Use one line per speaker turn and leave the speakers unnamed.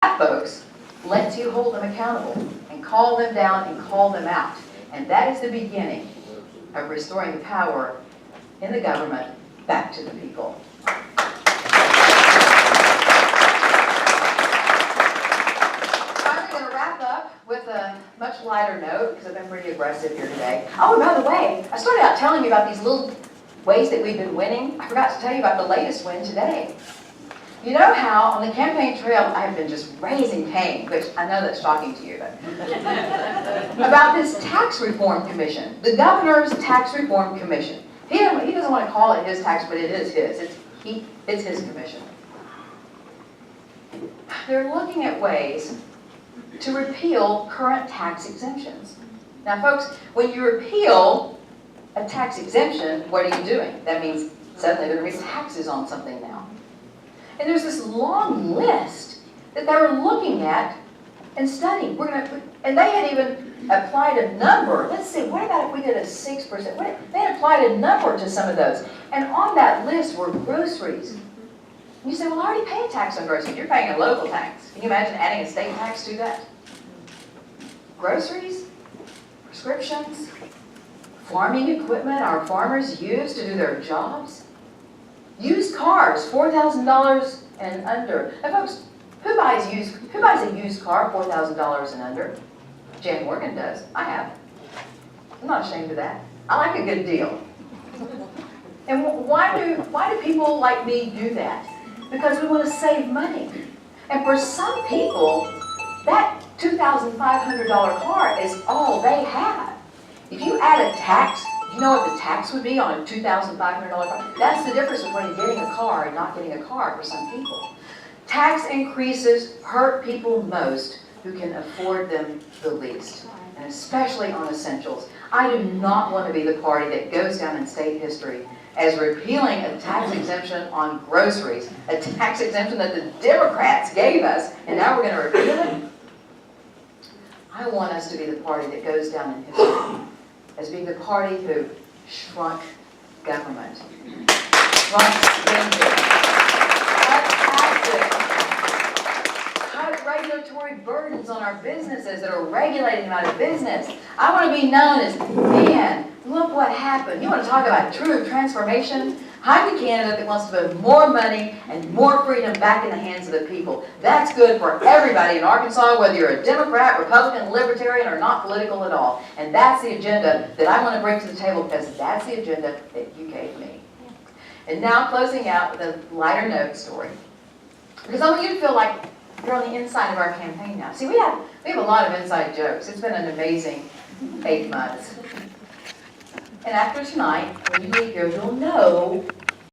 That, folks, lets you hold them accountable and call them down and call them out. And that is the beginning of restoring the power in the government back to the people. Finally, going to wrap up with a much lighter note, because I've been pretty aggressive here today. Oh, and by the way, I started out telling you about these little ways that we've been winning. I forgot to tell you about the latest win today. You know how on the campaign trail I have been just raising Cain, which I know that's shocking to you, but about this tax reform commission, the governor's tax reform commission. He doesn't want to call it his tax, but it is his. It's his commission. They're looking at ways to repeal current tax exemptions. Now, folks, when you repeal a tax exemption, what are you doing? That means suddenly there are going to be taxes on something now. And there's this long list that they were looking at and studying. And they had even applied a number. Let's see, what about if we did a 6%? They had applied a number to some of those. And on that list were groceries. And you say, well, I already pay a tax on groceries. You're paying a local tax. Can you imagine adding a state tax to that? Groceries, prescriptions, farming equipment our farmers use to do their jobs. Used cars, $4,000 and under. Now, folks, who buys a used car, $4,000 and under? Jan Morgan does. I have. I'm not ashamed of that. I like a good deal. And why do people like me do that? Because we want to save money. And for some people, that $2,500 car is all they have. If you add a tax, you know what the tax would be on a $2,500 car? That's the difference between getting a car and not getting a car for some people. Tax increases hurt people most who can afford them the least, and especially on essentials. I do not want to be the party that goes down in state history as repealing a tax exemption on groceries, a tax exemption that the Democrats gave us, and now we're going to repeal it. I want us to be the party that goes down in history as being the party who shrunk government, shrunk spending, cut taxes, cut regulatory burdens on our businesses that are regulating them out of business. I want to be known as, man, look what happened. You want to talk about true transformation? I'm the candidate that wants to put more money and more freedom back in the hands of the people. That's good for everybody in Arkansas, whether you're a Democrat, Republican, Libertarian, or not political at all. And that's the agenda that I want to bring to the table, because that's the agenda that you gave me. And now closing out with a lighter note story. Because I want you to feel like you're on the inside of our campaign now. See, we have a lot of inside jokes. It's been an amazing 8 months. And after tonight, when you leave here, you'll know